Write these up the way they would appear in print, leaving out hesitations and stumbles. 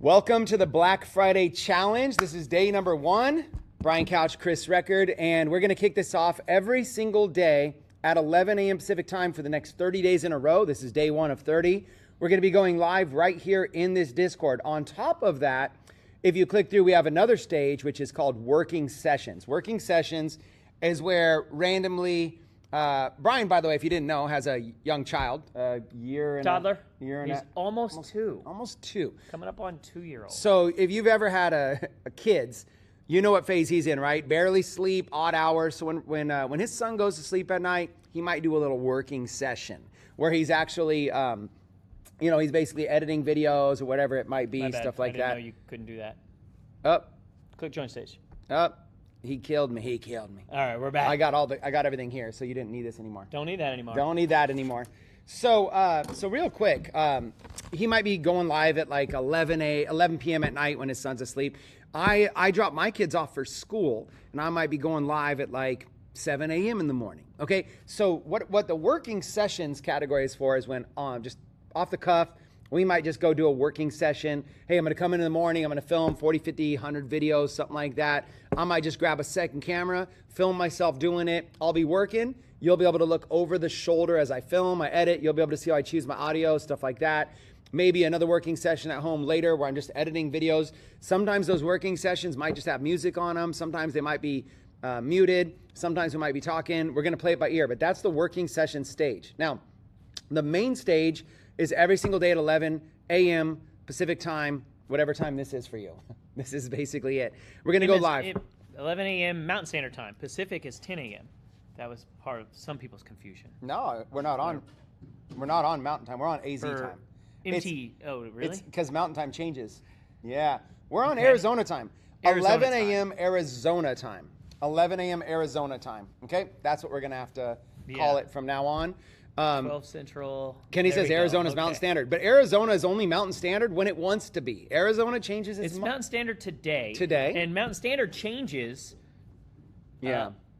Welcome to the Black Friday Challenge. This is day number 1. Brian Couch, Chris Record, and we're going to kick this off every single day at 11 a.m. Pacific time for the next 30 days in a row. This is day 1 of 30. We're going to be going live right here in this Discord. On top of that, if you click through, we have another stage, which is called Working Sessions. Working Sessions is where randomly, Brian, by the way, if you didn't know, has a young child, a year and toddler. He's almost 2. Almost 2. Coming up on 2-year-old. So if you've ever had a kids, you know what phase he's in, right? Barely sleep, odd hours. So when his son goes to sleep at night, he might do a little working session where he's actually, he's basically editing videos or whatever it might be, stuff like that. I didn't know you couldn't do that. Up. Click join stage. Up. He killed me. All right, we're back. I got everything here, so you didn't need this anymore. Don't need that anymore. So real quick, he might be going live at like 11 p.m. at night when his son's asleep. I drop my kids off for school, and I might be going live at like 7 a.m. in the morning. Okay, so what the working sessions category is for is when just off the cuff, we might just go do a working session. Hey, I'm going to come in the morning. I'm going to film 40, 50, 100 videos, something like that. I might just grab a second camera, film myself doing it. I'll be working. You'll be able to look over the shoulder as I film, I edit. You'll be able to see how I choose my audio, stuff like that. Maybe another working session at home later where I'm just editing videos. Sometimes those working sessions might just have music on them. Sometimes they might be muted. Sometimes we might be talking. We're going to play it by ear, but that's the working session stage. Now, the main stage is every single day at 11 a.m. Pacific time, whatever time this is for you. This is basically it. We're going to go live. 11 a.m. Mountain Standard Time. Pacific is 10 a.m. That was part of some people's confusion. No, we're not on Mountain Time. We're on AZ time. Oh, really? It's because Mountain Time changes. Yeah. We're on Arizona time. 11 a.m. Arizona time. 11 a.m. Arizona time. Okay? That's what we're going to have to call it from now on. 12 Central. Kenny says Arizona's Mountain Standard, but Arizona is only Mountain Standard when it wants to be. Arizona changes its Mountain Standard today. And Mountain Standard changes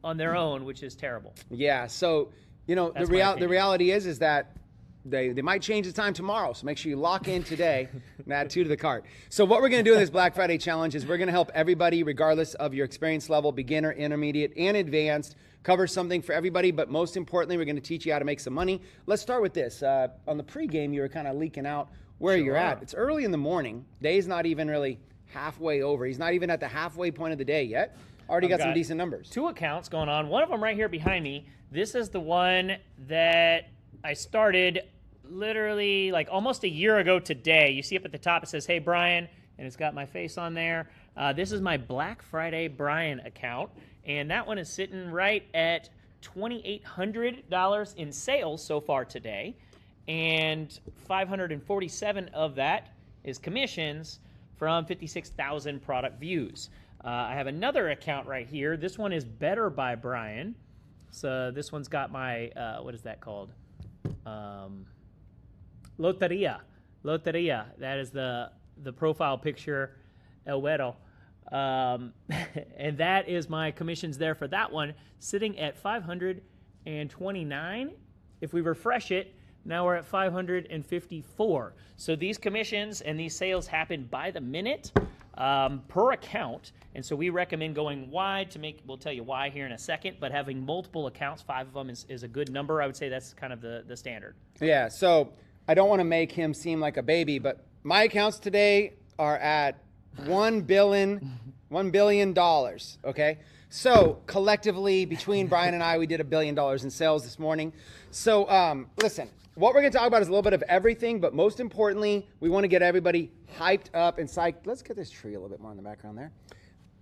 on their own, which is terrible. Yeah, so, the reality is that they might change the time tomorrow, so make sure you lock in today and add 2 to the cart. So what we're going to do in this Black Friday Challenge is we're going to help everybody, regardless of your experience level, beginner, intermediate, and advanced, cover something for everybody, but most importantly, we're going to teach you how to make some money. Let's start with this. On the pregame, you were kind of leaking out where you're at. It's early in the morning. Day's not even really halfway over. He's not even at the halfway point of the day yet. Already got some decent numbers. 2 accounts going on. One of them right here behind me. This is the one that I started literally like almost a year ago today. You see up at the top, it says, "Hey, Brian," and it's got my face on there. This is my Black Friday Brian account, and that one is sitting right at $2,800 in sales so far today, and 547 of that is commissions from 56,000 product views. I have another account right here. This one is Better by Brian. So this one's got my, what is that called? Loteria. That is the profile picture, El Güero. And that is my commissions there for that one, sitting at 529. If we refresh it, now we're at 554. So these commissions and these sales happen by the minute per account. And so we recommend going wide we'll tell you why here in a second, but having multiple accounts, 5 of them is a good number. I would say that's kind of the standard. Yeah, so I don't want to make him seem like a baby, but my accounts today are at $1 billion, okay? So collectively, between Brian and I, we did $1 billion in sales this morning. So listen, what we're going to talk about is a little bit of everything, but most importantly, we want to get everybody hyped up and psyched. Let's get this tree a little bit more in the background there.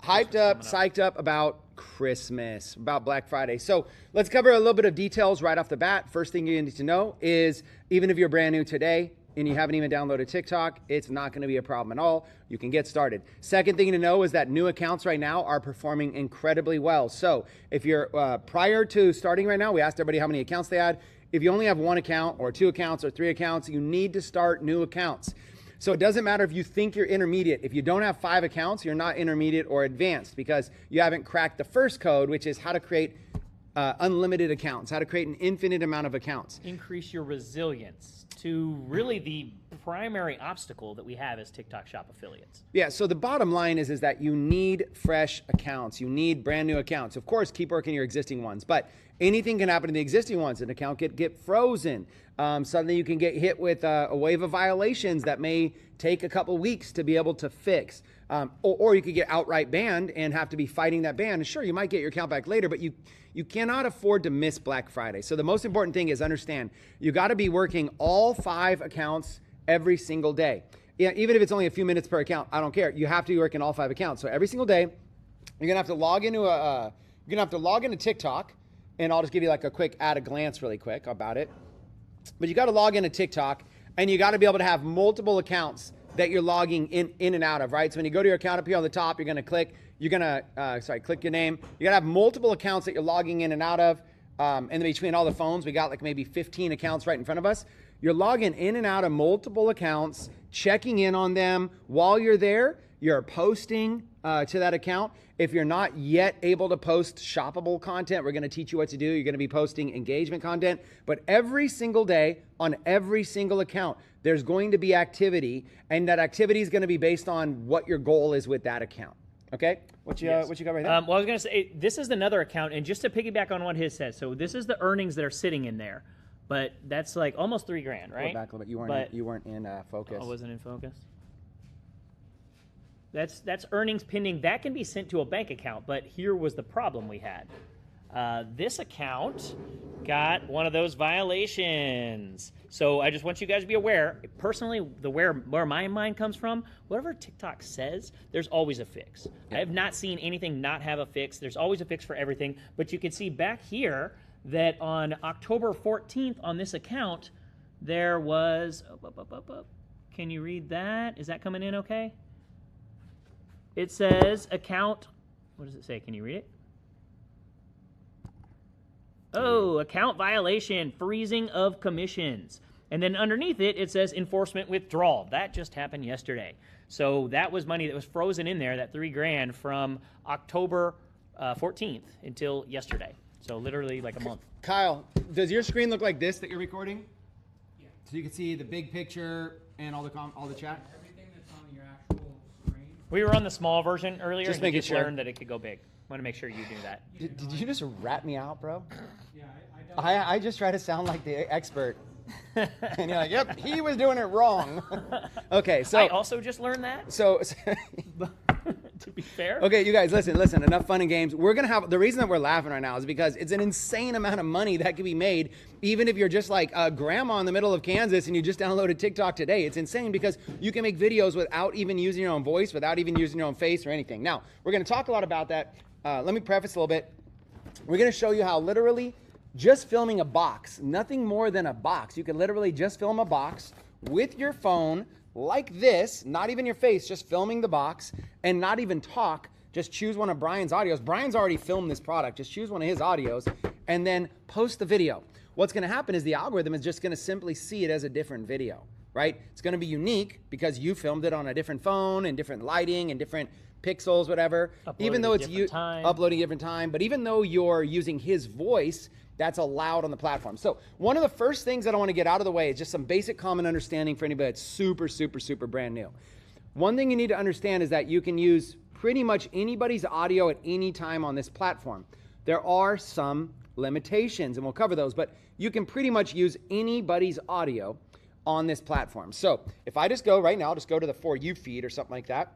Hyped up, psyched up about Christmas, about Black Friday. So let's cover a little bit of details right off the bat. First thing you need to know is even if you're brand new today and you haven't even downloaded TikTok, it's not going to be a problem at all. You can get started. Second thing to know is that new accounts right now are performing incredibly well. So if you're prior to starting right now, we asked everybody how many accounts they had. If you only have 1 account or 2 accounts or 3 accounts, you need to start new accounts. So it doesn't matter if you think you're intermediate. If you don't have 5 accounts, you're not intermediate or advanced because you haven't cracked the first code, which is how to create unlimited accounts, how to create an infinite amount of accounts. Increase your resilience to really the primary obstacle that we have as TikTok Shop affiliates. Yeah, so the bottom line is that you need fresh accounts. You need brand new accounts. Of course, keep working your existing ones, but anything can happen to the existing ones. An account get frozen. Suddenly you can get hit with a wave of violations that may take a couple weeks to be able to fix. Or you could get outright banned and have to be fighting that ban. And sure, you might get your account back later, but you cannot afford to miss Black Friday. So the most important thing is understand, you got to be working all 5 accounts every single day. Yeah, even if it's only a few minutes per account, I don't care. You have to be working all 5 accounts. So every single day, you're gonna have to log into TikTok, and I'll just give you like a quick at a glance really quick about it. But you got to log into TikTok, and you got to be able to have multiple accounts that you're logging in and out of, right? So when you go to your account up here on the top, you're gonna click your name. You gotta have multiple accounts that you're logging in and out of. And between all the phones, we got like maybe 15 accounts right in front of us. You're logging in and out of multiple accounts, checking in on them. While you're there, you're posting to that account. If you're not yet able to post shoppable content, we're gonna teach you what to do. You're gonna be posting engagement content. But every single day on every single account, there's going to be activity, and that activity is gonna be based on what your goal is with that account. Okay? What you got right there? Well, I was going to say, this is another account, and just to piggyback on what his says, so this is the earnings that are sitting in there, but that's like almost $3,000, right? Go back a little bit. You weren't in focus. I wasn't in focus. That's earnings pending. That can be sent to a bank account, but here was the problem we had. This account got one of those violations. So I just want you guys to be aware. Personally, where my mind comes from, whatever TikTok says, there's always a fix. I have not seen anything not have a fix. There's always a fix for everything. But you can see back here that on October 14th on this account, there was, can you read that? Is that coming in okay? It says account, what does it say? Can you read it? Oh, account violation, freezing of commissions. And then underneath it, it says enforcement withdrawal. That just happened yesterday. So that was money that was frozen in there, that $3,000 from October 14th until yesterday. So literally like a month. Kyle, does your screen look like this that you're recording? Yeah. So you can see the big picture and all the chat? Everything that's on your actual screen. We were on the small version earlier. Just and making just sure. learned that it could go big. Want to make sure you do that. Did you just rat me out, bro? Yeah, I just try to sound like the expert. And you're like, yep, he was doing it wrong. Okay, so I also just learned that. So To be fair. okay, you guys, listen. Enough fun and games. We're gonna have the reason that we're laughing right now is because it's an insane amount of money that can be made, even if you're just like a grandma in the middle of Kansas and you just downloaded TikTok today. It's insane because you can make videos without even using your own voice, without even using your own face or anything. Now, we're gonna talk a lot about that. Let me preface a little bit. We're gonna show you how literally just filming a box, nothing more than a box. You can literally just film a box with your phone like this, not even your face, just filming the box and not even talk. Just choose one of Brian's audios. Brian's already filmed this product. Just choose one of his audios and then post the video. What's going to happen is the algorithm is just going to simply see it as a different video, right? It's going to be unique because you filmed it on a different phone and different lighting and different pixels, whatever. Even though it's uploading different time, but even though you're using his voice, that's allowed on the platform. So one of the first things that I want to get out of the way is just some basic common understanding for anybody that's super brand new. One thing you need to understand is that you can use pretty much anybody's audio at any time on this platform. There are some limitations, and we'll cover those, but you can pretty much use anybody's audio on this platform. So if I just go right now, just go to the For You feed or something like that,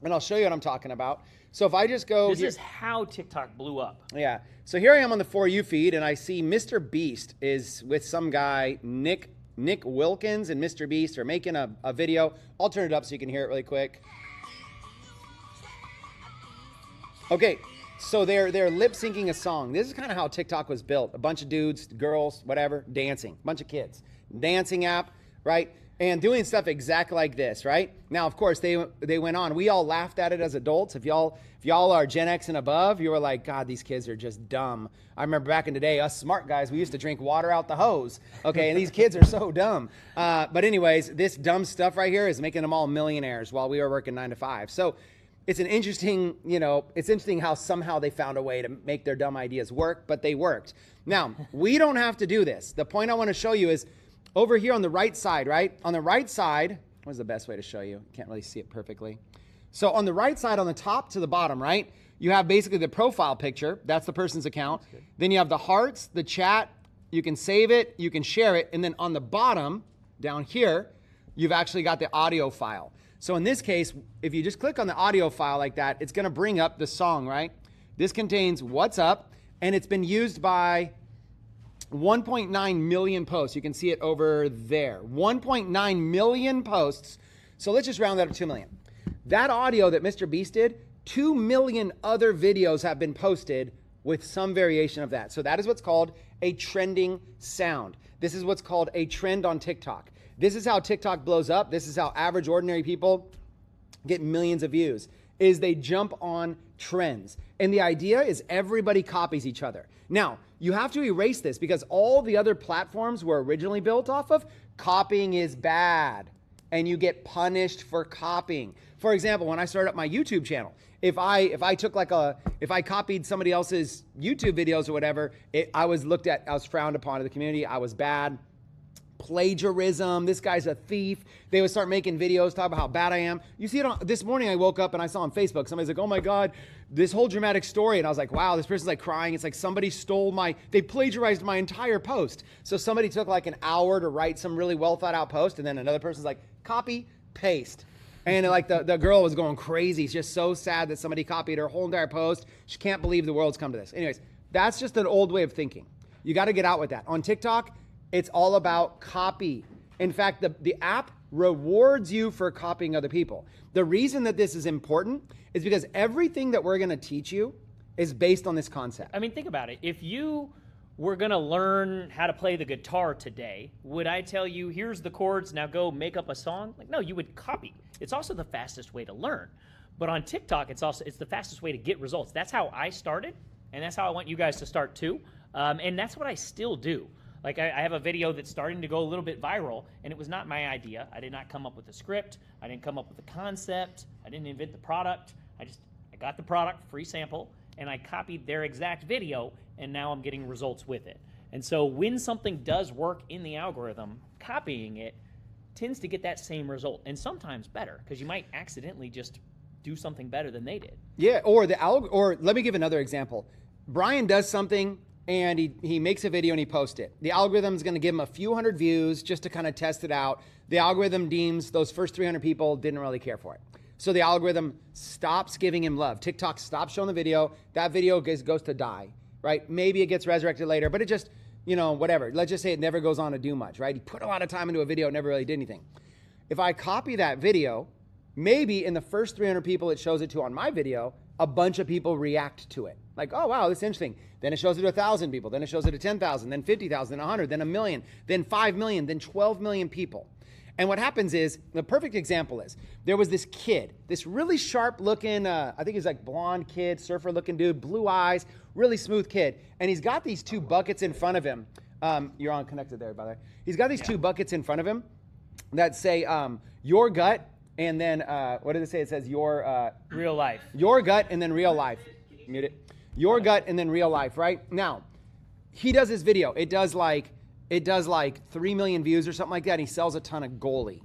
and I'll show you what I'm talking about. So if I just go... This is how TikTok blew up. Yeah. So here I am on the For You feed, and I see Mr. Beast is with some guy, Nick Wilkins, and Mr. Beast are making a video. I'll turn it up so you can hear it really quick. Okay, so they're lip syncing a song. This is kind of how TikTok was built. A bunch of dudes, girls, whatever, dancing. A bunch of kids. Dancing app, right? And doing stuff exactly like this, right? Now, of course, they went on. We all laughed at it as adults. If y'all are Gen X and above, you were like, God, these kids are just dumb. I remember back in the day, us smart guys, we used to drink water out the hose. Okay, and these kids are so dumb. But anyways, this dumb stuff right here is making them all millionaires while we were working 9 to 5. So it's an interesting, it's interesting how somehow they found a way to make their dumb ideas work, but they worked. Now, we don't have to do this. The point I want to show you is, over here on the right side, right? On the right side, what's the best way to show you? Can't really see it perfectly. So on the right side, on the top to the bottom, right? You have basically the profile picture. That's the person's account. Then you have the hearts, the chat. You can save it, you can share it. And then on the bottom, down here, you've actually got the audio file. So in this case, if you just click on the audio file like that, it's gonna bring up the song, right? This contains what's up, and it's been used by 1.9 million posts. You can see it over there. 1.9 million posts. So let's just round that up to 2 million. That audio that Mr. Beast did, 2 million other videos have been posted with some variation of that. So that is what's called a trending sound. This is what's called a trend on TikTok. This is how TikTok blows up. This is how average, ordinary people get millions of views, is they jump on trends. And the idea is everybody copies each other. Now, you have to erase this because all the other platforms were originally built off of copying is bad, and you get punished for copying. For example, when I started up my YouTube channel, if I copied somebody else's YouTube videos or whatever, I was frowned upon in the community. I was bad. Plagiarism, this guy's a thief. They would start making videos, talk about how bad I am. You see it this morning I woke up and I saw on Facebook, somebody's like, oh my God, this whole dramatic story. And I was like, wow, this person's like crying. It's like somebody they plagiarized my entire post. So somebody took like an hour to write some really well thought out post, and then another person's like, copy, paste. And like the girl was going crazy. She's just so sad that somebody copied her whole entire post. She can't believe the world's come to this. Anyways, that's just an old way of thinking. You got to get out with that. On TikTok, it's all about copy. In fact, the app rewards you for copying other people. The reason that this is important is because everything that we're going to teach you is based on this concept. I mean, think about it. If you were going to learn how to play the guitar today, would I tell you, here's the chords, now go make up a song? Like, no, you would copy. It's also the fastest way to learn. But on TikTok, it's the fastest way to get results. That's how I started, and that's how I want you guys to start too. And that's what I still do. Like I have a video that's starting to go a little bit viral, and it was not my idea. I did not come up with the script. I didn't come up with the concept. I didn't invent the product. I got the product, free sample, and I copied their exact video, and now I'm getting results with it. And so when something does work in the algorithm, copying it tends to get that same result, and sometimes better, because you might accidentally just do something better than they did. Yeah, or let me give another example. Brian does something, and he makes a video and he posts it. The algorithm's going to give him a few hundred views just to kind of test it out. The algorithm deems those first 300 people didn't really care for it. So the algorithm stops giving him love. TikTok stops showing the video. That video goes to die, right? Maybe it gets resurrected later, but it just, whatever. Let's just say it never goes on to do much, right? He put a lot of time into a video, never really did anything. If I copy that video, maybe in the first 300 people it shows it to on my video, a bunch of people react to it. Like, oh, wow, that's interesting. Then it shows it to 1,000 people. Then it shows it to 10,000, then 50,000, then 100, then 1 million, then 5 million, then 12 million people. And what happens is, the perfect example is, there was this kid, this really sharp looking, I think he's like blonde kid, surfer looking dude, blue eyes, really smooth kid. And he's got these 2 buckets in front of him. You're on connected there, by the way. He's got these 2 buckets in front of him that say, your gut, and then, what does it say? It says your... real life. Your gut, and then real life. Mute it. Your gut, and then real life, right? Now, he does this video. It does like 3 million views or something like that. And he sells a ton of goalie.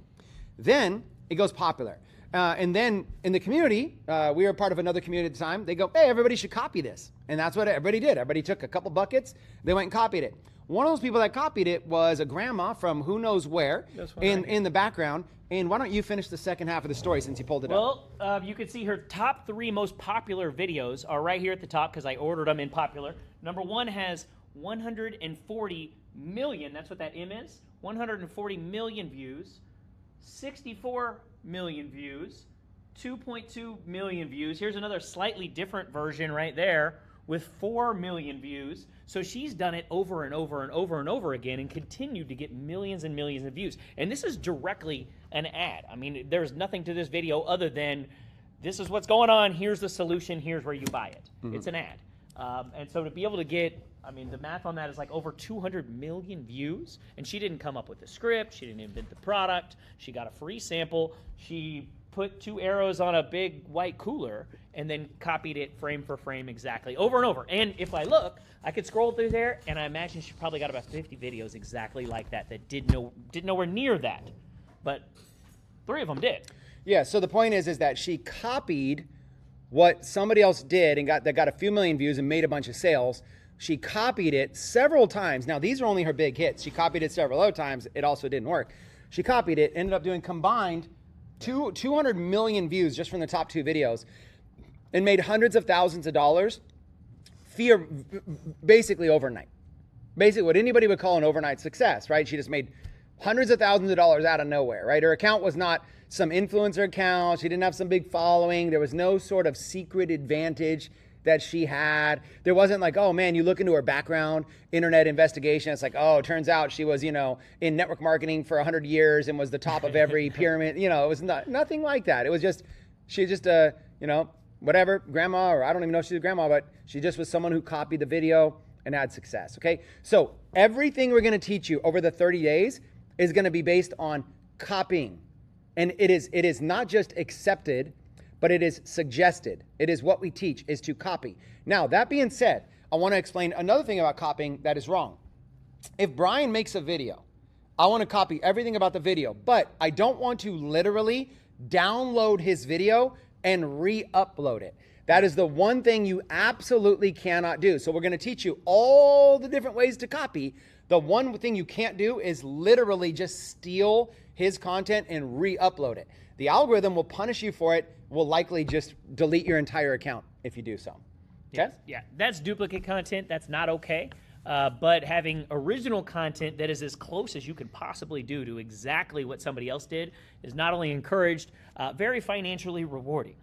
Then it goes popular. And then in the community, we were part of another community at the time. They go, hey, everybody should copy this. And that's what everybody did. Everybody took a couple buckets. They went and copied it. One of those people that copied it was a grandma from who knows where in the background. And why don't you finish the second half of the story since you pulled it up? Well, you can see her top 3 most popular videos are right here at the top because I ordered them in popular. Number 1 has 140 million, that's what that M is, 140 million views, 64 million views, 2.2 million views. Here's another slightly different version right there with 4 million views. So she's done it over and over and over and over again and continued to get millions and millions of views. And this is directly an ad. I mean, there's nothing to this video other than this is what's going on, here's the solution, here's where you buy it. Mm-hmm. It's an ad. And so to be able to get, I mean, the math on that is like over 200 million views. And she didn't come up with the script. She didn't invent the product. She got a free sample. She put 2 arrows on a big white cooler and then copied it frame for frame exactly over and over. And if I look, I could scroll through there, and I imagine she probably got about 50 videos exactly like that did nowhere near that. But 3 of them did. Yeah, so the point is that she copied what somebody else did and got a few million views and made a bunch of sales. She copied it several times. Now, these are only her big hits. She copied it several other times. It also didn't work. She copied it, ended up doing combined 200 million views just from the top 2 videos, and made hundreds of thousands of dollars basically overnight. Basically what anybody would call an overnight success, right? She just made hundreds of thousands of dollars out of nowhere, right? Her account was not some influencer account. She didn't have some big following. There was no sort of secret advantage that she had. There wasn't like, oh man, you look into her background, internet investigation. It's like, oh, it turns out she was, in network marketing for 100 years and was the top of every pyramid. It was nothing like that. It was just, she just, whatever, grandma, or I don't even know if she's a grandma, but she just was someone who copied the video and had success, okay? So everything we're gonna teach you over the 30 days is gonna be based on copying. And it is not just accepted, but it is suggested. It is what we teach, is to copy. Now, that being said, I wanna explain another thing about copying that is wrong. If Brian makes a video, I wanna copy everything about the video, but I don't want to literally download his video and re-upload it. That is the one thing you absolutely cannot do. So we're gonna teach you all the different ways to copy. The one thing you can't do is literally just steal his content and re-upload it. The algorithm will punish you for it, will likely just delete your entire account if you do so. Okay? Yeah, that's duplicate content. That's not okay. But having original content that is as close as you can possibly do to exactly what somebody else did is not only encouraged, very financially rewarding.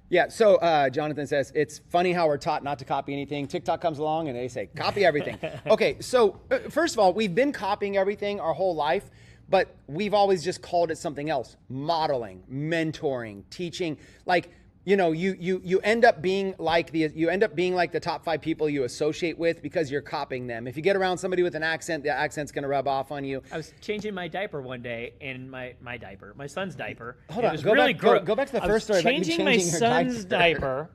Yeah, so Jonathan says, it's funny how we're taught not to copy anything. TikTok comes along and they say, copy everything. Okay, so first of all, we've been copying everything our whole life, but we've always just called it something else. Modeling, mentoring, teaching. Like, you end up being like the top 5 people you associate with because you're copying them. If you get around somebody with an accent, the accent's gonna rub off on you. I was changing my diaper one day, and my son's diaper. Hold on, go back to the first story. Changing my son's diaper.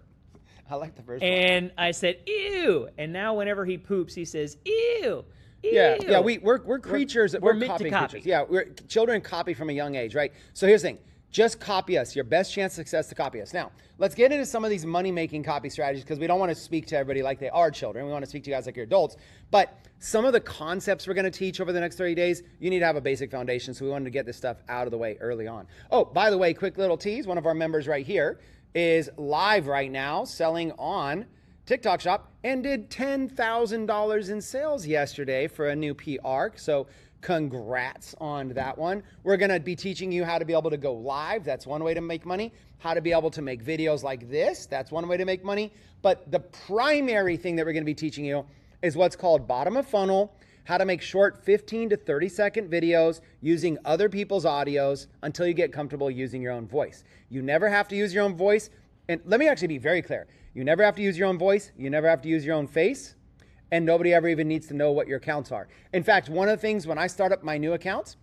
I like the first one. And I said, ew. And now whenever he poops, he says, ew. Yeah, we're creatures. We're We're meant to copying copy. creatures. Yeah, children copy from a young age, right? So here's the thing. Just copy us. Your best chance of success to copy us. Now, let's get into some of these money-making copy strategies because we don't want to speak to everybody like they are children. We want to speak to you guys like you're adults. But some of the concepts we're going to teach over the next 30 days, you need to have a basic foundation. So we wanted to get this stuff out of the way early on. Oh, by the way, quick little tease. One of our members right here is live right now selling on TikTok Shop and did $10,000 in sales yesterday for a new PR. So congrats on that one. We're going to be teaching you how to be able to go live. That's one way to make money. How to be able to make videos like this. That's one way to make money. But the primary thing that we're going to be teaching you is what's called bottom of funnel, how to make short 15 to 30 second videos using other people's audios until you get comfortable using your own voice. You never have to use your own voice. And let me actually be very clear. You never have to use your own voice. You never have to use your own face. And nobody ever even needs to know what your accounts are. In fact, one of the things when I start up my new accounts,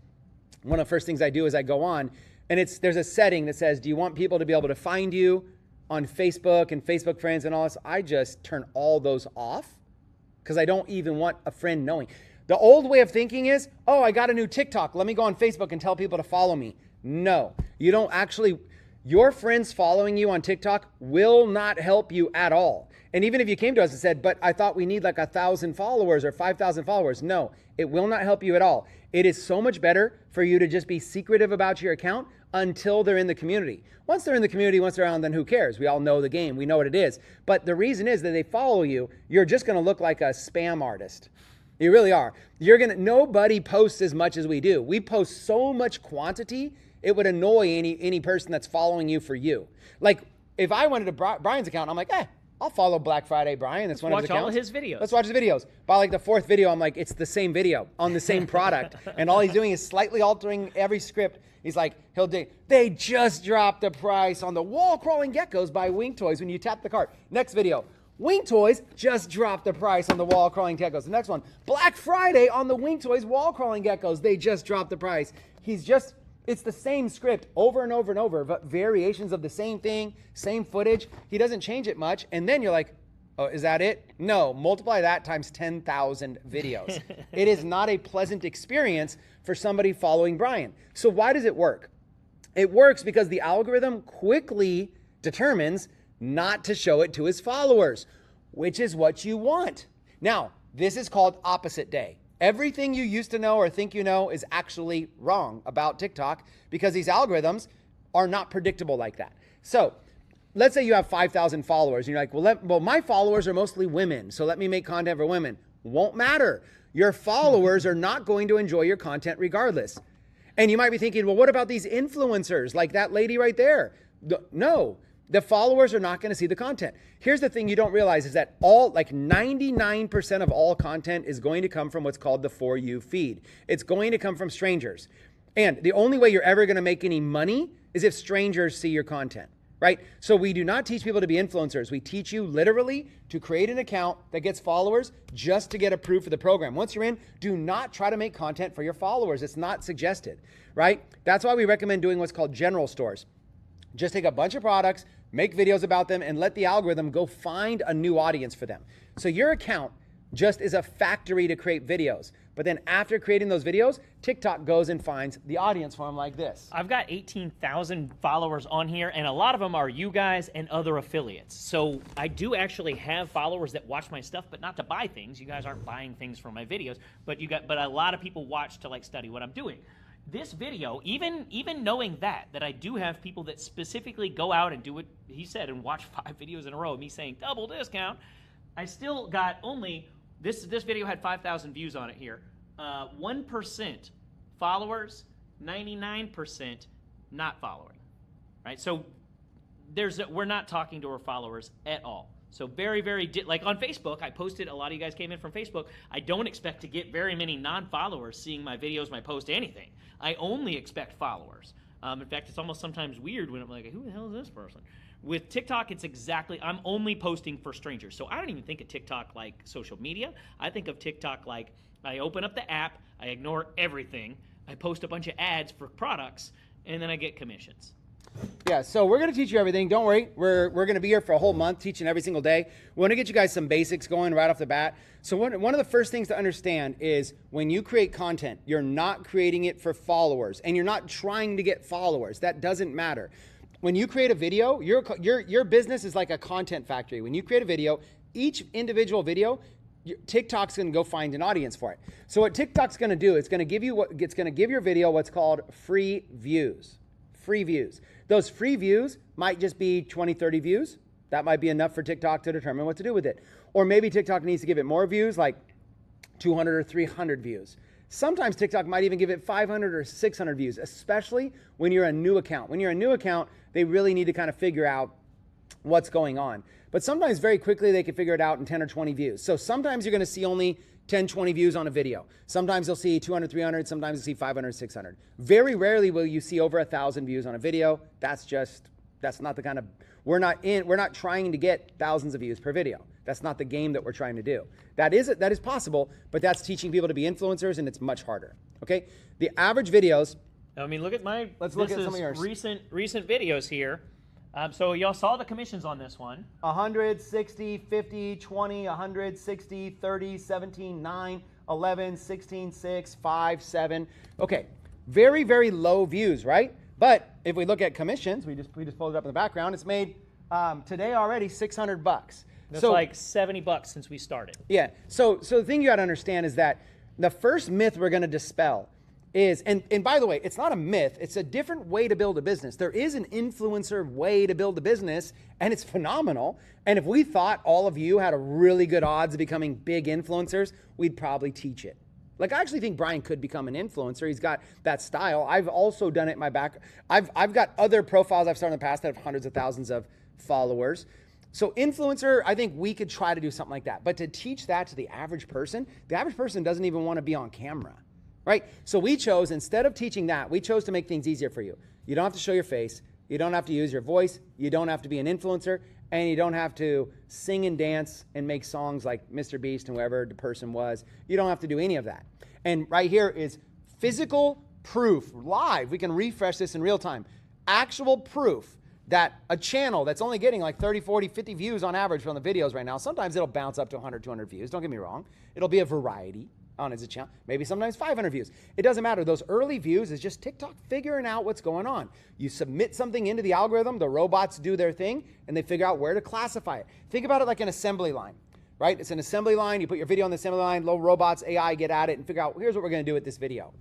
one of the first things I do is I go on and there's a setting that says, do you want people to be able to find you on Facebook and Facebook friends and all this? I just turn all those off because I don't even want a friend knowing. The old way of thinking is, oh, I got a new TikTok. Let me go on Facebook and tell people to follow me. No, you don't actually. Your friends following you on TikTok will not help you at all. And even if you came to us and said, but I thought we need like 1,000 followers or 5,000 followers. No, it will not help you at all. It is so much better for you to just be secretive about your account until they're in the community. Once they're in the community, once they're on, then who cares? We all know the game. We know what it is. But the reason is that they follow you. You're just going to look like a spam artist. You really are. Nobody posts as much as we do. We post so much quantity, it would annoy any person that's following you for you. Like if I went to Brian's account, I'm like, I'll follow Black Friday Brian. That's one of his accounts. Watch all of his videos. Let's watch his videos. By like the 4th video, I'm like, it's the same video on the same product. And all he's doing is slightly altering every script. He's like, they just dropped the price on the wall crawling geckos by Wink Toys when you tap the cart. Next video. Wink Toys just dropped the price on the wall crawling geckos. The next one, Black Friday on the Wink Toys wall crawling geckos. They just dropped the price. He's just It's the same script over and over and over, but variations of the same thing, same footage. He doesn't change it much. And then you're like, oh, is that it? No, multiply that times 10,000 videos. It is not a pleasant experience for somebody following Brian. So why does it work? It works because the algorithm quickly determines not to show it to his followers, which is what you want. Now, this is called opposite day. Everything you used to know or think you know is actually wrong about TikTok because these algorithms are not predictable like that. So let's say you have 5,000 followers and you're like, well, my followers are mostly women, so let me make content for women. Won't matter. Your followers are not going to enjoy your content regardless. And you might be thinking, well, what about these influencers like that lady right there? No, the followers are not going to see the content. Here's the thing you don't realize is that 99% of all content is going to come from what's called the For You feed. It's going to come from strangers. And the only way you're ever going to make any money is if strangers see your content, right? So we do not teach people to be influencers. We teach you literally to create an account that gets followers just to get approved for the program. Once you're in, do not try to make content for your followers. It's not suggested, right? That's why we recommend doing what's called general stores. Just take a bunch of products, make videos about them, and let the algorithm go find a new audience for them. So your account just is a factory to create videos. But then after creating those videos, TikTok goes and finds the audience for them like this. I've got 18,000 followers on here, and a lot of them are you guys and other affiliates. So I do actually have followers that watch my stuff, but not to buy things. You guys aren't buying things from my videos, but a lot of people watch to like study what I'm doing. This video, even knowing that I do have people that specifically go out and do what he said and watch 5 videos in a row of me saying double discount, I still got only, this video had 5,000 views on it here. 1% followers, 99% not following, right? So we're not talking to our followers at all. So very, like on Facebook, I posted, a lot of you guys came in from Facebook. I don't expect to get very many non-followers seeing my videos, my post, anything. I only expect followers. In fact, it's almost sometimes weird when I'm like, who the hell is this person? With TikTok, it's exactly, I'm only posting for strangers. So I don't even think of TikTok like social media. I think of TikTok like I open up the app, I ignore everything, I post a bunch of ads for products, and then I get commissions. Yeah, so we're going to teach you everything. Don't worry. We're going to be here for a whole month teaching every single day. We want to get you guys some basics going right off the bat. So one of the first things to understand is when you create content, you're not creating it for followers, and you're not trying to get followers. That doesn't matter. When you create a video, your business is like a content factory. When you create a video, each individual video, TikTok's going to go find an audience for it. So what TikTok's going to do, it's going to give your video what's called free views. Free views. Those free views might just be 20, 30 views. That might be enough for TikTok to determine what to do with it. Or maybe TikTok needs to give it more views, like 200 or 300 views. Sometimes TikTok might even give it 500 or 600 views, especially when you're a new account. When you're a new account, they really need to kind of figure out what's going on. But sometimes very quickly they can figure it out in 10 or 20 views. So sometimes you're going to see only 10, 20 views on a video. Sometimes you'll see 200, 300, sometimes you'll see 500, 600. Very rarely will you see over 1,000 views on a video. That's not the kind of, we're not trying to get thousands of views per video. That's not the game that we're trying to do. That is possible, but that's teaching people to be influencers, and it's much harder. Okay? The average videos. I mean, look at Let's look at some of yours. recent videos here. So y'all saw the commissions on this one. 100, 60, 50, 20, 100, 60, 30, 17, 9, 11, 16, 6, 5, 7. Okay, very, very low views, right? But if we look at commissions, we just pulled it up in the background. It's made today already $600. That's like $70 since we started. Yeah. So the thing you got to understand is that the first myth we're going to dispel is, and by the way, it's not a myth, it's a different way to build a business. There is an influencer way to build a business, and it's phenomenal. And if we thought all of you had a really good odds of becoming big influencers, we'd probably teach it. Like, I actually think Brian could become an influencer. He's got that style. I've also done it in my back. I've got other profiles I've started in the past that have hundreds of thousands of followers. So influencer, I think we could try to do something like that. But to teach that to the average person doesn't even want to be on camera. Right? So we chose, instead of teaching that, we chose to make things easier for you. You don't have to show your face. You don't have to use your voice. You don't have to be an influencer. And you don't have to sing and dance and make songs like Mr. Beast and whoever the person was. You don't have to do any of that. And right here is physical proof live. We can refresh this in real time. Actual proof that a channel that's only getting like 30, 40, 50 views on average from the videos right now, sometimes it'll bounce up to 100, 200 views. Don't get me wrong. It'll be a variety on his channel. Maybe sometimes 500 views. It doesn't matter. Those early views is just TikTok figuring out what's going on. You submit something into the algorithm, the robots do their thing, and they figure out where to classify it. Think about it like an assembly line, right? It's an assembly line. You put your video on the assembly line, little robots, AI get at it and figure out, here's what we're going to do with this video.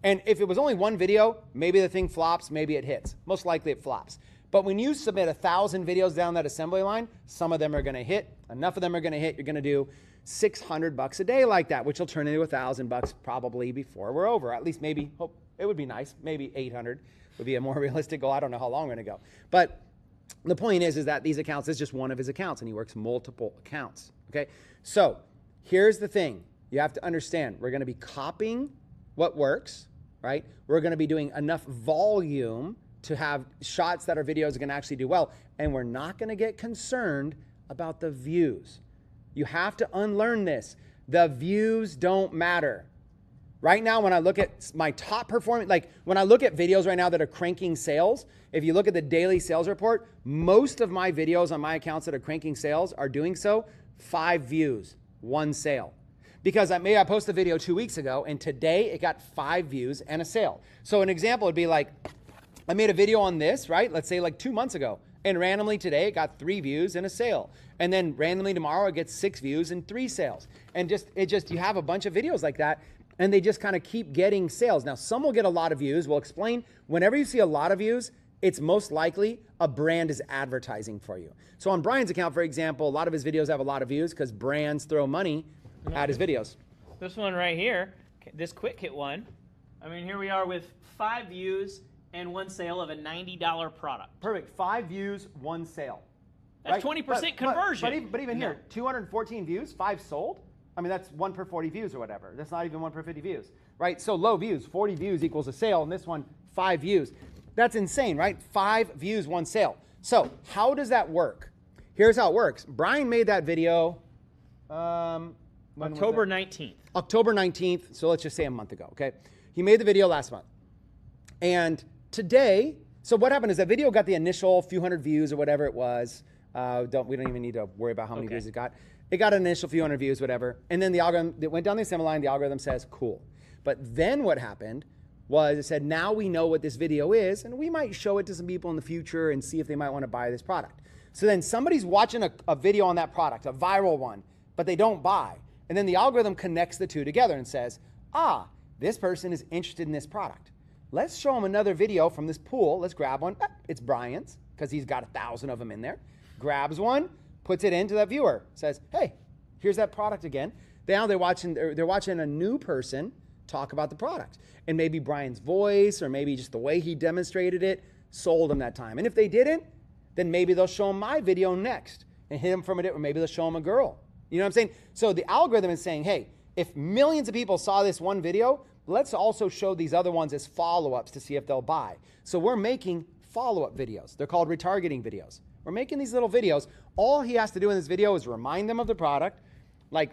And if it was only one video, maybe the thing flops, maybe it hits. Most likely it flops. But when you submit 1,000 videos down that assembly line, some of them are going to hit. Enough of them are going to hit. You're going to do $600 a day like that, which will turn into $1,000 probably before we're over. At least maybe, hope it would be nice. Maybe 800 would be a more realistic goal. I don't know how long we're going to go. But the point is that these accounts is just one of his accounts, and he works multiple accounts. Okay. So here's the thing. You have to understand, we're going to be copying what works, right? We're going to be doing enough volume to have shots that our videos are going to actually do well. And we're not going to get concerned about the views. You have to unlearn this. The views don't matter. Right now, when I look at my top performing, like when I look at videos right now that are cranking sales, if you look at the daily sales report, most of my videos on my accounts that are cranking sales are doing so 5 views, 1 sale. Because I posted a video 2 weeks ago, and today it got 5 views and a sale. So an example would be like, I made a video on this, right? Let's say like 2 months ago. And randomly today it got 3 views and a sale. And then randomly tomorrow it gets 6 views and 3 sales. And you have a bunch of videos like that, and they just kind of keep getting sales. Now, some will get a lot of views. We'll explain. Whenever you see a lot of views, it's most likely a brand is advertising for you. So on Brian's account, for example, a lot of his videos have a lot of views because brands throw money at his videos. This one right here, this quick hit one. I mean, here we are with 5 views and 1 sale of a $90 product. Perfect. 5 views, 1 sale. That's right? 20% conversion. But even here, 214 views, 5 sold. I mean, that's 1 per 40 views or whatever. That's not even 1 per 50 views, right? So low views, 40 views equals a sale, and this one, 5 views. That's insane, right? 5 views, 1 sale. So how does that work? Here's how it works. Brian made that video October 19th. October 19th, so let's just say a month ago, okay? He made the video last month. And today, so what happened is that video got the initial few hundred views or whatever it was. We don't even need to worry about how many views it got. It got an initial few hundred views, whatever. And then the algorithm, it went down the assembly line, the algorithm says, cool. But then what happened was it said, now we know what this video is, and we might show it to some people in the future and see if they might want to buy this product. So then somebody's watching a video on that product, a viral one, but they don't buy. And then the algorithm connects the two together and says, this person is interested in this product. Let's show them another video from this pool. Let's grab one. It's Brian's, because he's got 1,000 of them in there. Grabs one, puts it into that viewer, says, hey, here's that product again. Now they're watching a new person talk about the product. And maybe Brian's voice or maybe just the way he demonstrated it sold them that time. And if they didn't, then maybe they'll show them my video next and hit them from it, or maybe they'll show them a girl. You know what I'm saying? So the algorithm is saying, hey, if millions of people saw this one video, let's also show these other ones as follow-ups to see if they'll buy. So we're making follow-up videos. They're called retargeting videos. We're making these little videos. All he has to do in this video is remind them of the product. Like,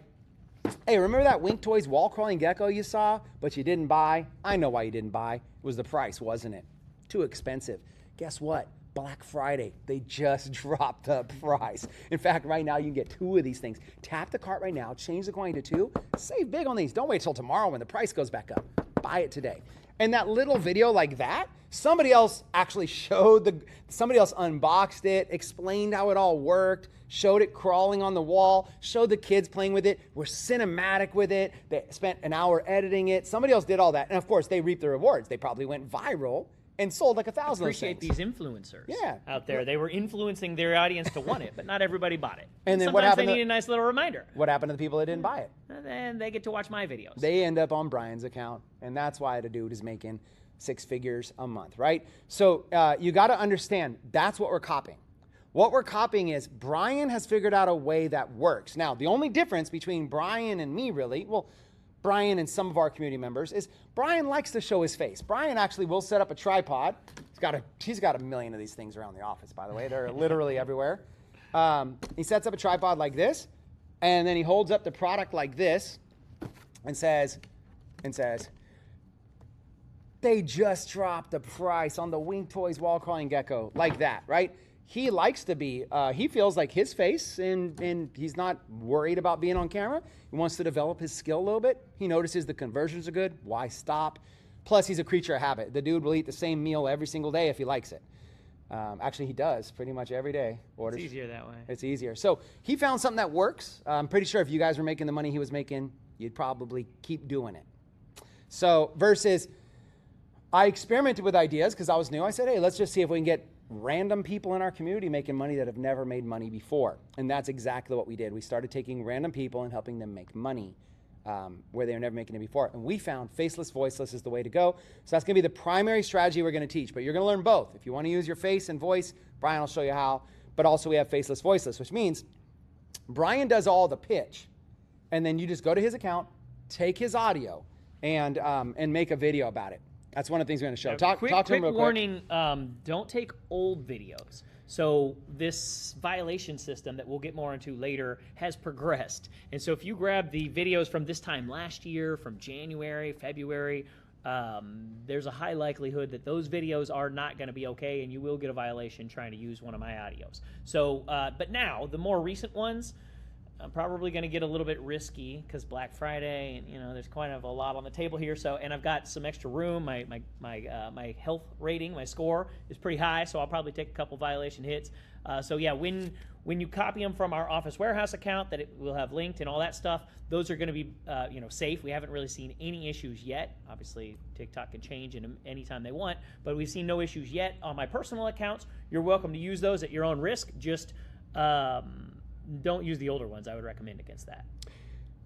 hey, remember that Wink Toys wall crawling gecko you saw, but you didn't buy? I know why you didn't buy. It was the price, wasn't it? Too expensive. Guess what? Black Friday, they just dropped the price. In fact, right now you can get 2 of these things. Tap the cart right now, change the quantity to 2, save big on these. Don't wait till tomorrow when the price goes back up. Buy it today. And that little video like that, somebody else actually somebody else unboxed it, explained how it all worked, showed it crawling on the wall, showed the kids playing with it, were cinematic with it. They spent an hour editing it. Somebody else did all that. And of course, they reaped the rewards. They probably went viral and sold like 1,000 of those Appreciate things. these influencers Yeah. out there. They were influencing their audience to want it, but not everybody bought it. And then sometimes what happened they to- need a nice little reminder. What happened to the people that didn't buy it? And then they get to watch my videos. They end up on Brian's account, and that's why the dude is making 6 figures a month, right? So you got to understand, that's what we're copying. What we're copying is Brian has figured out a way that works. Now, the only difference between Brian and me, really, well, Brian and some of our community members, is Brian likes to show his face. Brian actually will set up a tripod. He's got a million of these things around the office, by the way. They're literally everywhere. He sets up a tripod like this, and then he holds up the product like this and says, they just dropped the price on the Wing Toys wall crawling gecko, like that, right? He likes to be, he feels like his face, and he's not worried about being on camera. He wants to develop his skill a little bit. He notices the conversions are good. Why stop? Plus, he's a creature of habit. The dude will eat the same meal every single day if he likes it. Actually, he does pretty much every day. Orders. It's easier that way. It's easier. So he found something that works. I'm pretty sure if you guys were making the money he was making, you'd probably keep doing it. So versus, I experimented with ideas because I was new. I said, hey, let's just see if we can get random people in our community making money that have never made money before. And that's exactly what we did. We started taking random people and helping them make money where they were never making it before. And we found faceless, voiceless is the way to go. So that's going to be the primary strategy we're going to teach. But you're going to learn both. If you want to use your face and voice, Brian will show you how. But also we have faceless, voiceless, which means Brian does all the pitch. And then you just go to his account, take his audio, and make a video about it. That's one of the things we're going to show. Talk to him real quick. Quick warning, don't take old videos. So this violation system that we'll get more into later has progressed. And so if you grab the videos from this time last year, from January, February, there's a high likelihood that those videos are not going to be okay, and you will get a violation trying to use one of my audios. So, but now, the more recent ones, I'm probably going to get a little bit risky because Black Friday, and there's kind of a lot on the table here. So, and I've got some extra room. My health rating, my score is pretty high, so I'll probably take a couple violation hits. So yeah, when you copy them from our Office Warehouse account that it will have linked and all that stuff, those are going to be safe. We haven't really seen any issues yet. Obviously, TikTok can change anytime they want, but we've seen no issues yet on my personal accounts. You're welcome to use those at your own risk. Just don't use the older ones. I would recommend against that.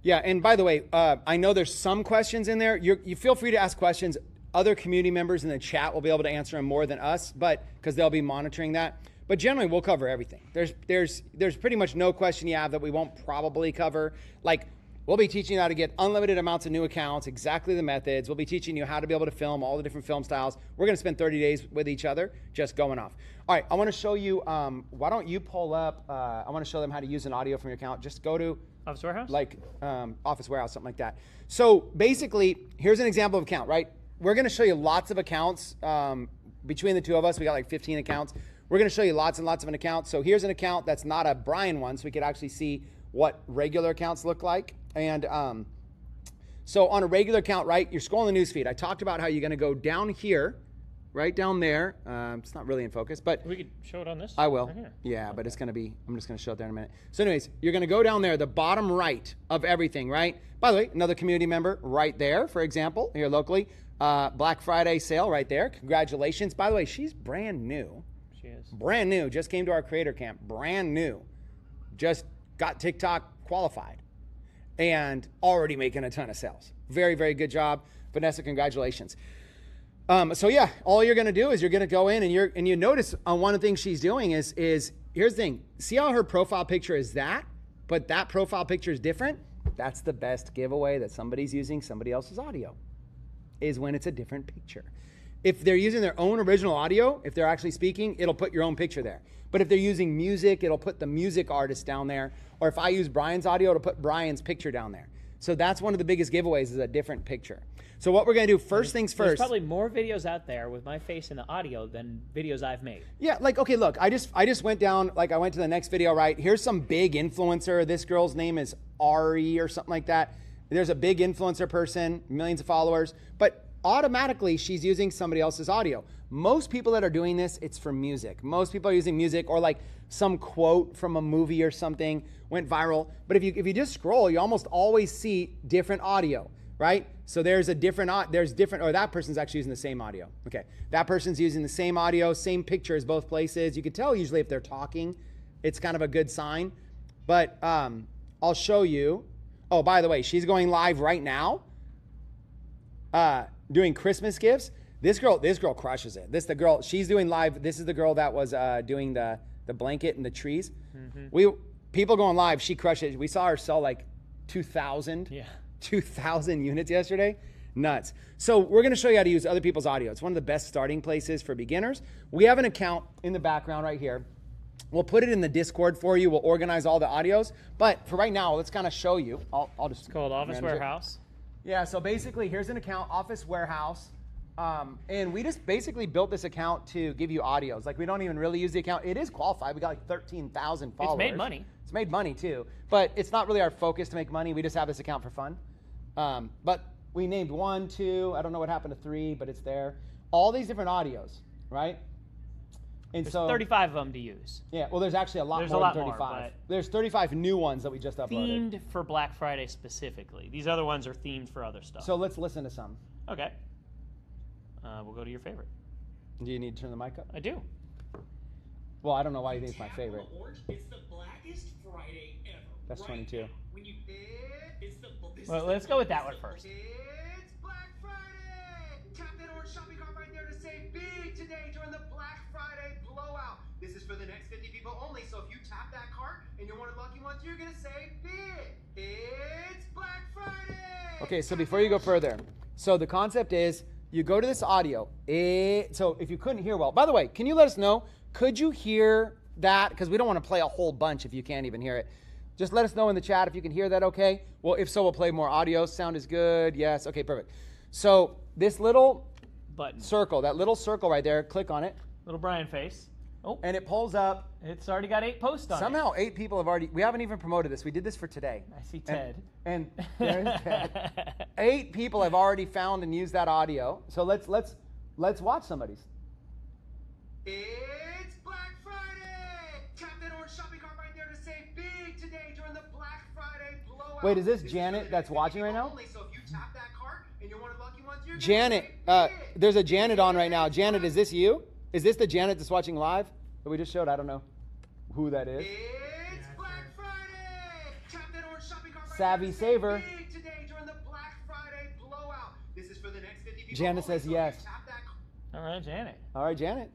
Yeah, and by the way, I know there's some questions in there. You feel free to ask questions. Other community members in the chat will be able to answer them more than us, but because they'll be monitoring that. But generally, we'll cover everything. There's pretty much no question you have that we won't probably cover. Like, we'll be teaching you how to get unlimited amounts of new accounts, exactly the methods. We'll be teaching you how to be able to film all the different film styles. We're going to spend 30 days with each other just going off. All right, I want to show you, why don't you pull up, I want to show them how to use an audio from your account. Just go to Office Warehouse? Like Office Warehouse, something like that. So basically, here's an example of account, right? We're going to show you lots of accounts. Between the two of us, we got like 15 accounts. We're going to show you lots and lots of an account. So here's an account that's not a Brian one, so we could actually see what regular accounts look like. And so on a regular account, right, you're scrolling the news feed. I talked about how you're going to go down here, right down there. It's not really in focus, but We could show it on this. I will. Right here. Yeah, but it's going to be, I'm just going to show it there in a minute. So anyways, you're going to go down there, the bottom right of everything, right? By the way, another community member right there, for example, here locally. Black Friday sale right there. Congratulations. By the way, she's brand new. She is. Brand new. Just came to our creator camp. Brand new. Just got TikTok qualified and already making a ton of sales. Very, very good job. Vanessa, congratulations. So yeah, all you're going to do is you're going to go in and you notice on one of the things she's doing is here's the thing. See how her profile picture is that, but that profile picture is different? That's the best giveaway that somebody's using somebody else's audio, is when it's a different picture. If they're using their own original audio, if they're actually speaking, it'll put your own picture there. But if they're using music, it'll put the music artist down there. Or if I use Brian's audio, it'll put Brian's picture down there. So that's one of the biggest giveaways, is a different picture. So what we're going to do, first things first. There's probably more videos out there with my face in the audio than videos I've made. Yeah, like, okay, look, I just went down, like I went to the next video, right? Here's some big influencer. This girl's name is Ari or something like that. There's a big influencer person, millions of followers, but automatically she's using somebody else's audio. Most people that are doing this, it's for music. Most people are using music or like some quote from a movie or something went viral. But if you just scroll, you almost always see different audio, right? So there's different, or that person's actually using the same audio. Okay, that person's using the same audio, same picture as both places. You can tell usually if they're talking, it's kind of a good sign. But I'll show you. Oh, by the way, she's going live right now, doing Christmas gifts. This girl crushes it. She's doing live. This is the girl that was doing the blanket and the trees. Mm-hmm. People going live, she crushes it. We saw her sell like 2,000 units yesterday. Nuts. So we're going to show you how to use other people's audio. It's one of the best starting places for beginners. We have an account in the background right here. We'll put it in the Discord for you. We'll organize all the audios. But for right now, let's kind of show you. I'll just. It's called Office Warehouse. Yeah, so basically, here's an account, Office Warehouse. And we just basically built this account to give you audios. Like, we don't even really use the account. It is qualified. We got like 13,000 followers. It's made money. It's made money too. But it's not really our focus to make money. We just have this account for fun. But we named 1, 2, I don't know what happened to 3, but it's there. All these different audios, right? And There's so 35 of them to use. yeah, well, there's actually a lot There's more a lot than more, 35. but- There's 35 new ones that we just uploaded. Themed for Black Friday specifically. These other ones are themed for other stuff. So let's listen to some. Okay. We'll go to your favorite. Do you need to turn the mic up? I do. Well, I don't know why you think it's my Tap favorite. on the orange, it's the blackest Friday ever. That's Right 22. now. When you it's the this Well, is let's the- go with that this one is first. It's Black Friday! Tap that orange shopping cart right there to save big today during the Black Friday blowout. This is for the next 50 people only, so if you tap that cart and you're one of the lucky ones, you're gonna save big. It's Black Friday! Okay, so before you go further, so the concept is you go to this audio. So if you couldn't hear well, by the way, can you let us know? Could you hear that? Because we don't want to play a whole bunch if you can't even hear it. Just let us know in the chat if you can hear that, okay? Well, if so, we'll play more audio. Sound is good. Yes. Okay, perfect. So this little Button. circle, that little circle right there, click on it, Little Brian face. Oh, and it pulls up. it's already got 8 posts on it. Somehow 8 people have already, we haven't even promoted this. We did this for today. I see Ted. And there's Ted. 8 people have already found and used that audio. So let's watch somebody's. It's Black Friday! Tap that orange shopping cart right there to save big today during the Black Friday blowout. Wait, is this for the Janet next that's 50 watching right people now? only, so if you tap that cart and you're one of the lucky ones, you're gonna Janet, save big. there's a Janet on right now. Janet, is this you? Is this the Janet that's watching live that we just showed? I don't know who that is. It's Black Friday! Tap that orange shopping cart right Savvy there to saver. save big today during the Black Friday blowout. This is for the next 50 people Janet only, says so if yes. you tap that cart- All right, Janet. All right, Janet.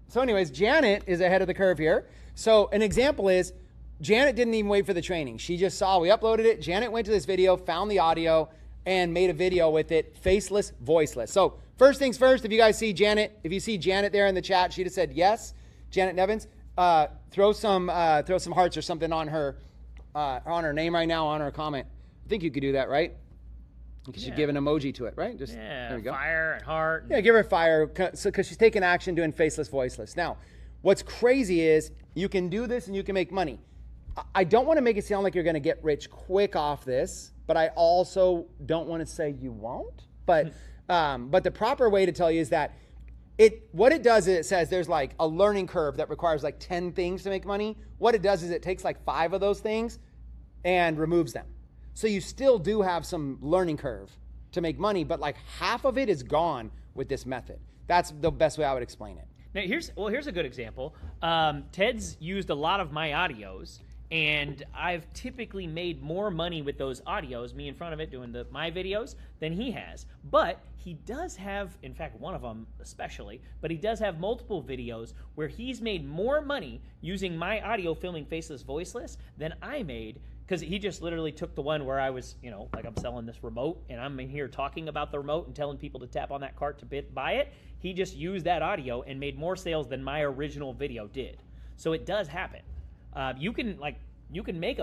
So anyways, Janet is ahead of the curve here. So an example is Janet didn't even wait for the training. She just saw we uploaded it. Janet went to this video, found the audio, and made a video with it, faceless, voiceless. So first things first, if you guys see Janet, if you see Janet there in the chat, she just said yes. Janet Nevins, throw some hearts or something on her name right now, on her comment. I think you could do that, right? You should Yeah. give an emoji to it, right? Just Yeah, there we go. fire and heart. Yeah, give her fire because she's taking action doing faceless, voiceless. Now, what's crazy is you can do this and you can make money. I don't want to make it sound like you're going to get rich quick off this, but I also don't want to say you won't. But the proper way to tell you is that what it does is it says there's like a learning curve that requires like 10 things to make money. What it does is it takes like 5 of those things and removes them. So you still do have some learning curve to make money, but like half of it is gone with this method. That's the best way I would explain it. Now here's a good example. Ted's used a lot of my audios, and I've typically made more money with those audios, me in front of it doing my videos, than he has. But he does have, in fact, one of them especially, but he does have multiple videos where he's made more money using my audio filming faceless, voiceless than I made. Because he just literally took the one where I was, like I'm selling this remote and I'm in here talking about the remote and telling people to tap on that cart to buy it. He just used that audio and made more sales than my original video did. So it does happen. You can make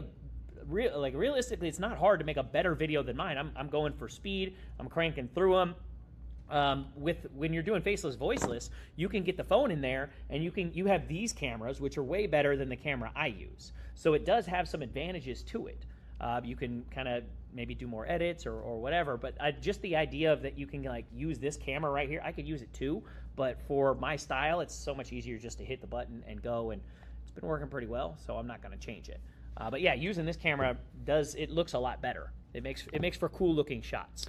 realistically, it's not hard to make a better video than mine. I'm going for speed. I'm cranking through them. When you're doing faceless, voiceless, you can get the phone in there and you have these cameras, which are way better than the camera I use. So it does have some advantages to it. You can kind of maybe do more edits or whatever, but just the idea of that you can like use this camera right here, I could use it too, but for my style, it's so much easier just to hit the button and go, and it's been working pretty well, so I'm not going to change it. But yeah, using this camera looks a lot better. It makes for cool looking shots.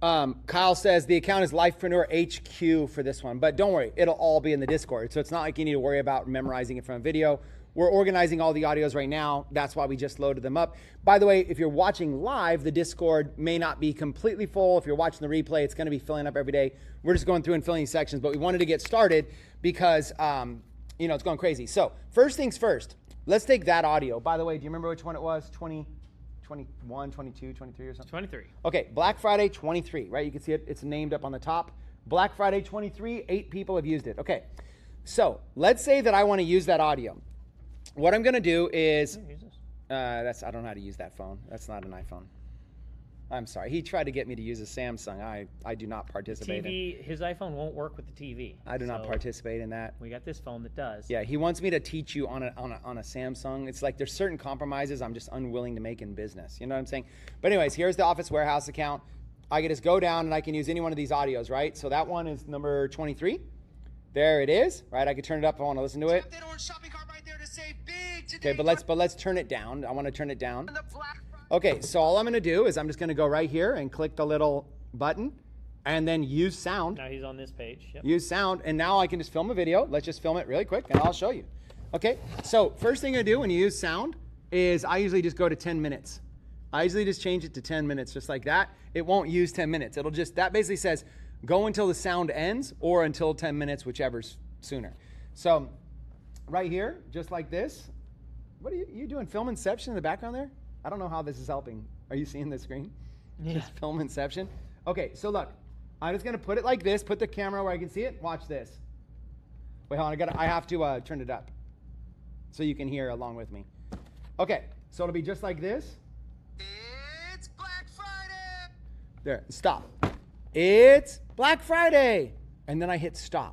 Kyle says the account is Lifepreneur HQ for this one, but don't worry, it'll all be in the Discord. So it's not like you need to worry about memorizing it from a video. We're organizing all the audios right now. That's why we just loaded them up. By the way, if you're watching live, the Discord may not be completely full. If you're watching the replay, it's going to be filling up every day. We're just going through and filling sections, but we wanted to get started because, it's going crazy. So first things first, let's take that audio. By the way, do you remember which one it was? 20, 21, 22, 23 or something? 23. Okay, Black Friday 23, right? You can see it. It's named up on the top. Black Friday 23, 8 people have used it. Okay, so let's say that I want to use that audio. What I'm going to do is, I don't know how to use that phone. That's not an iPhone. I'm sorry. He tried to get me to use a Samsung. I do not participate in. TV, his iPhone won't work with the TV. I do not So participate in that. We got this phone that does. Yeah, he wants me to teach you on a Samsung. It's like there's certain compromises I'm just unwilling to make in business. You know what I'm saying? But anyways, here's the Office Warehouse account. I can just go down and I can use any one of these audios, right? So that one is number 23. There it is, right? I can turn it up if I want to listen to it. Tap that orange shopping cart right there to save big today. Okay, but let's turn it down. I want to turn it down. during the Black Friday. Okay, so all I'm going to do is I'm just going to go right here and click the little button and then use sound. Now he's on this page. Yep. Use sound, and now I can just film a video. Let's just film it really quick and I'll show you. Okay, so first thing I do when you use sound is I usually just go to 10 minutes. I usually just change it to 10 minutes just like that. It won't use 10 minutes. It'll just, that basically says go until the sound ends or until 10 minutes, whichever's sooner. So right here, just like this. What are you doing? Film Inception in the background there? I don't know how this is helping. Are you seeing the screen? Yeah. Just Film Inception. Okay, so look, I'm just gonna put it like this. Put the camera where I can see it. Watch this. Wait, hold on. I have to turn it up so you can hear along with me. Okay, so it'll be just like this. It's Black Friday. There, stop. It's Black Friday. And then I hit stop.